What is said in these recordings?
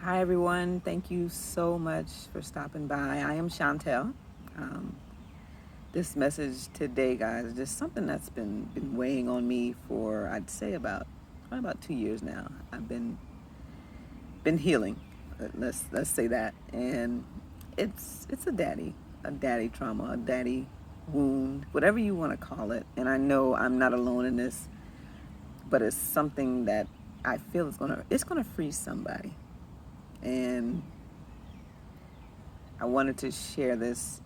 Hi, everyone. Thank you so much for stopping by. I am Chantel. Um, this message today, guys, is just something that's been weighing on me for I'd say about 2 years now. I've been healing. Let's say that, and it's a daddy trauma, a daddy wound, whatever you want to call it. And I know I'm not alone in this, but it's something that I feel it's gonna free somebody. And I wanted to share this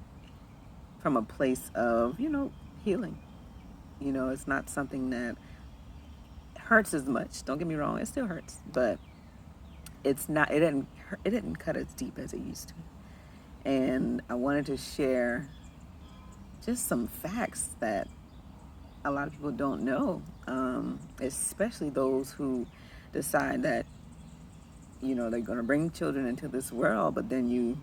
from a place of, healing. It's not something that hurts as much. Don't get me wrong, it still hurts, but it didn't cut as deep as it used to. And I wanted to share just some facts that a lot of people don't know, especially those who decide that they're going to bring children into this world, but then you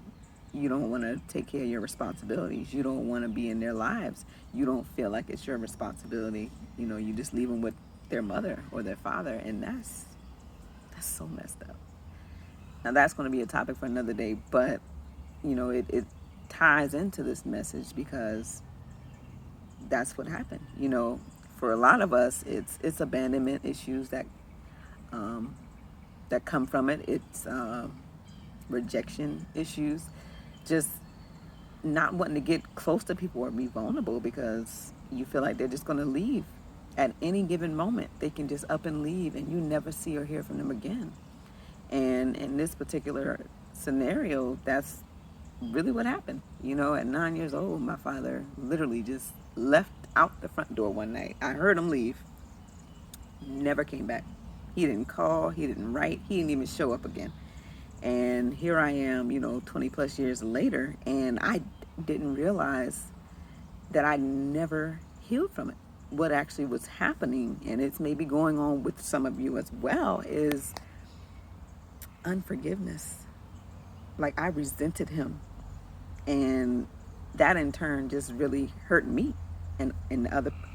don't want to take care of your responsibilities. You don't want to be in their lives. You don't feel like it's your responsibility. You just leave them with their mother or their father, and that's so messed up. Now that's going to be a topic for another day, but it ties into this message because that's what happened. For a lot of us, it's abandonment issues um, that come from it. It's rejection issues, just not wanting to get close to people or be vulnerable because you feel like they're just going to leave at any given moment. They can just up and leave, and you never see or hear from them again. And in this particular scenario, that's really what happened. At 9 years old, my father literally just left out the front door one night. I heard him leave, never came back. He didn't call, he didn't write, he didn't even show up again. And here I am, 20 plus years later, and I didn't realize that I never healed from it. What actually was happening, and it's maybe going on with some of you as well, is unforgiveness. Like, I resented him, and that in turn just really hurt me and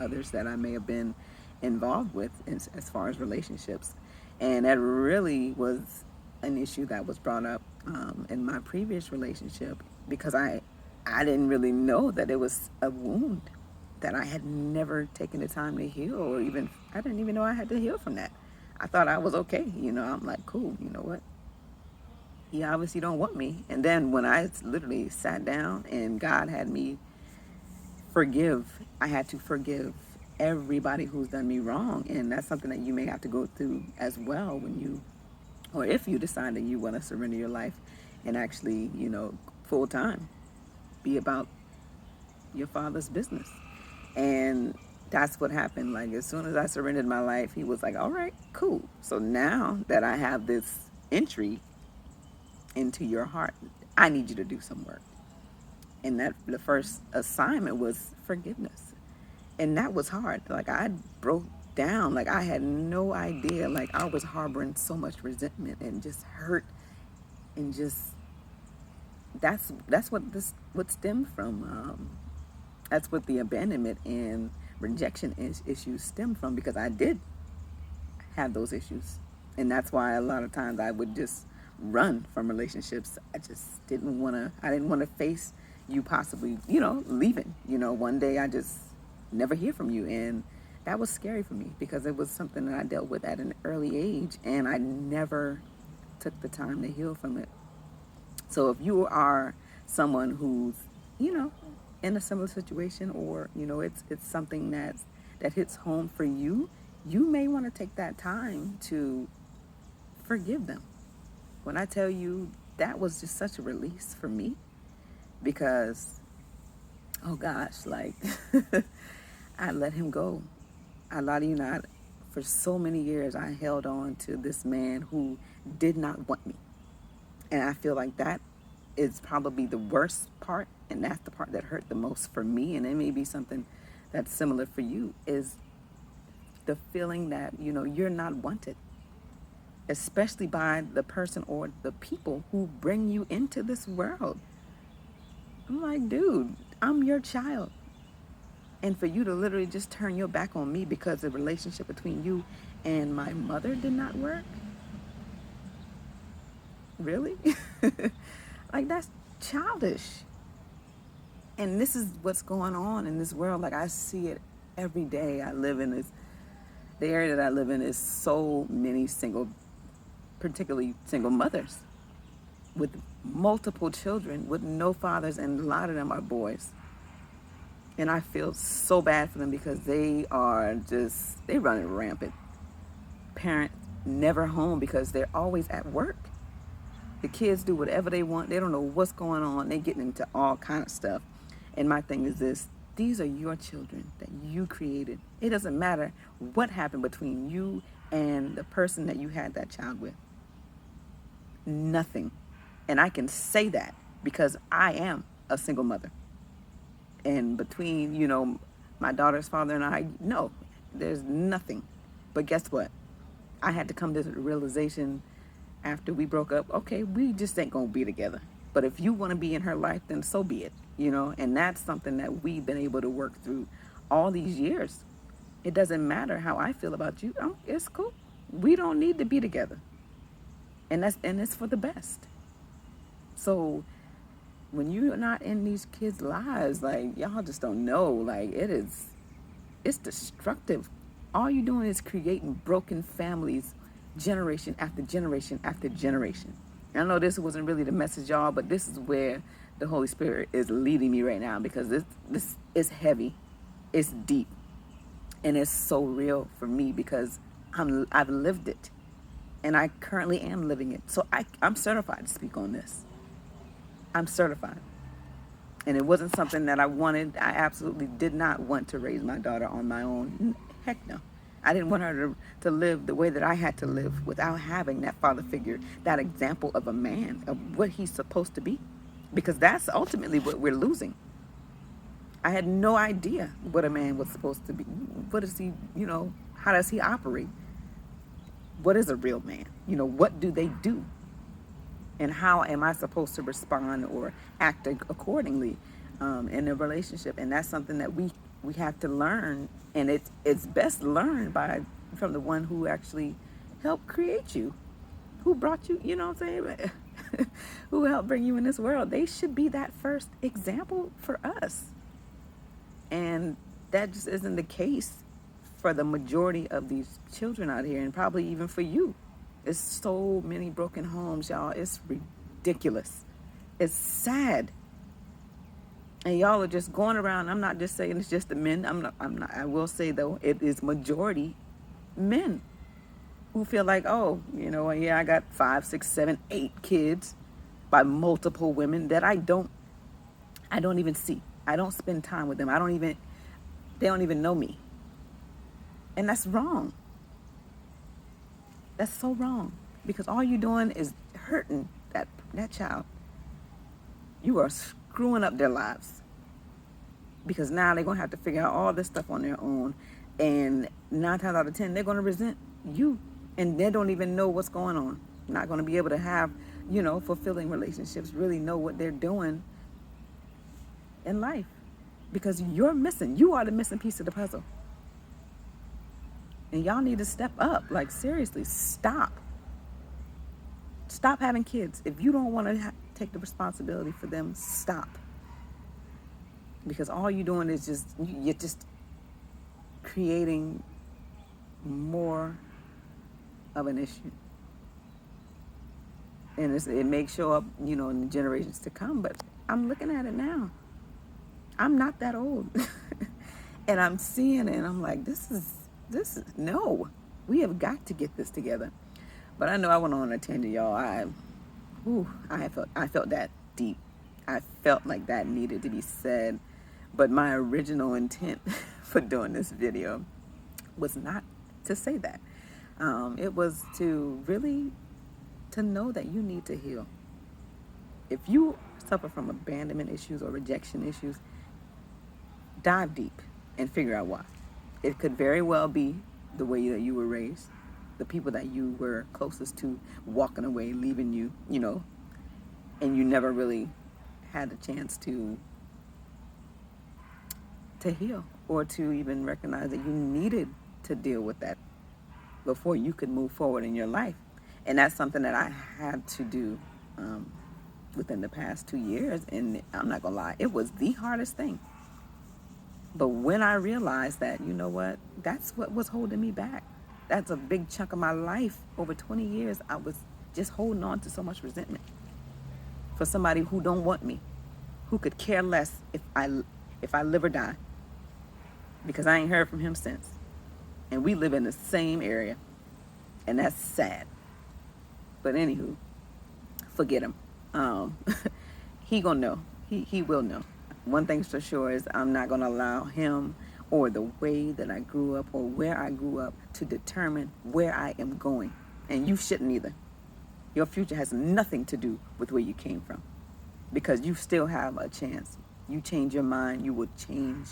others that I may have been involved with as far as relationships. And that really was an issue that was brought up in my previous relationship because I didn't really know that it was a wound that I had never taken the time to heal, or even I didn't even know I had to heal from that. I thought I was okay. I'm like, cool, you know what? He obviously don't want me. And then when I literally sat down and God had me I had to forgive everybody who's done me wrong. And that's something that you may have to go through as well or if you decide that you want to surrender your life and actually, full time, be about your father's business. And that's what happened. Like, as soon as I surrendered my life, he was like, all right, cool. So now that I have this entry into your heart, I need you to do some work. And that the first assignment was forgiveness. And that was hard. Like, I broke down. Like, I had no idea. Like, I was harboring so much resentment and just hurt, and just that's what stemmed from. That's what the abandonment and rejection issues stem from, because I did have those issues, and that's why a lot of times I would just run from relationships. I just didn't want to. I didn't want to face you possibly, leaving. One day I just never hear from you, and that was scary for me because it was something that I dealt with at an early age, and I never took the time to heal from it. So if you are someone who's, you know, in a similar situation, or it's something that hits home for you, you may want to take that time to forgive them. When I tell you, that was just such a release for me, because oh gosh, like I let him go. I lie to you not. For so many years, I held on to this man who did not want me. And I feel like that is probably the worst part. And that's the part that hurt the most for me. And it may be something that's similar for you, is the feeling that, you're not wanted, especially by the person or the people who bring you into this world. I'm like, dude, I'm your child. And for you to literally just turn your back on me because the relationship between you and my mother did not work, Really? Like, that's childish. And this is what's going on in this world. Like, I see it every day. The area that I live in is so many particularly single mothers with multiple children with no fathers, and a lot of them are boys. And I feel so bad for them because they run it rampant. Parents never home because they're always at work. The kids do whatever they want. They don't know what's going on. They get into all kind of stuff. And my thing is this: these are your children that you created. It doesn't matter what happened between you and the person that you had that child with. Nothing. And I can say that because I am a single mother. And between, my daughter's father and I, no, there's nothing. But guess what? I had to come to the realization after we broke up, okay, we just ain't gonna be together. But if you want to be in her life, then so be it, And that's something that we've been able to work through all these years. It doesn't matter how I feel about you. It's cool. We don't need to be together. And it's for the best. So when you're not in these kids' lives, like, y'all just don't know. Like, it's destructive. All you're doing is creating broken families, generation after generation after generation. And I know this wasn't really the message, y'all, but this is where the Holy Spirit is leading me right now, because this is heavy, it's deep, and it's so real for me because I've lived it, and I currently am living it. So I'm certified to speak on this. I'm certified. And it wasn't something that I wanted. I absolutely did not want to raise my daughter on my own. Heck no. I didn't want her to live the way that I had to live without having that father figure, that example of a man, of what he's supposed to be. Because that's ultimately what we're losing. I had no idea what a man was supposed to be. What is he, how does he operate? What is a real man? What do they do? And how am I supposed to respond or act accordingly in a relationship? And that's something that we have to learn. And it's best learned from the one who actually helped create you, who brought you, who helped bring you in this world. They should be that first example for us. And that just isn't the case for the majority of these children out here, and probably even for you. There's so many broken homes, y'all. It's ridiculous. It's sad. And y'all are just going around. I'm not just saying it's just the men. I'm not. I will say, though, it is majority men who feel like, oh, yeah, I got 5, 6, 7, 8 kids by multiple women that I don't even see. I don't spend time with them. They don't even know me. And that's wrong. That's so wrong, because all you're doing is hurting that child. You are screwing up their lives, because now they're going to have to figure out all this stuff on their own, and 9 times out of 10 they're going to resent you, and they don't even know what's going on. Not going to be able to have fulfilling relationships, really know what they're doing in life, because you are the missing piece of the puzzle. And y'all need to step up. Like, seriously, stop having kids. If you don't want to take the responsibility for them, stop. Because all you're doing is you're just creating more of an issue. And it may show up, in the generations to come, but I'm looking at it now. I'm not that old. And I'm seeing it, and I'm like, no, we have got to get this together. But I know I went on a tangent, y'all. I felt that deep. I felt like that needed to be said. But my original intent for doing this video was not to say that. It was to really to know that you need to heal. If you suffer from abandonment issues or rejection issues, dive deep and figure out why. It could very well be the way that you were raised, the people that you were closest to walking away, leaving you, and you never really had a chance to heal, or to even recognize that you needed to deal with that before you could move forward in your life. And that's something that I had to do within the past 2 years. And I'm not going to lie, it was the hardest thing. But when I realized that, you know what, that's what was holding me back. That's a big chunk of my life. Over 20 years, I was just holding on to so much resentment for somebody who don't want me, who could care less if I live or die, because I ain't heard from him since. And we live in the same area, and that's sad. But anywho, forget him. He gonna know. He will know. One thing's for sure is I'm not gonna allow him or the way that I grew up or where I grew up to determine where I am going. And you shouldn't either. Your future has nothing to do with where you came from, because you still have a chance. You change your mind, you will change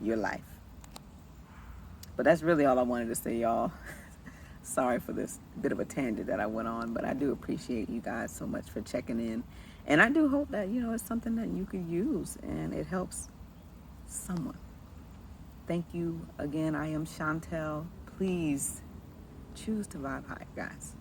your life. But that's really all I wanted to say, y'all. Sorry for this bit of a tangent that I went on, but I do appreciate you guys so much for checking in. And I do hope that, it's something that you could use and it helps someone. Thank you again. I am Chantel. Please choose to vibe high, guys.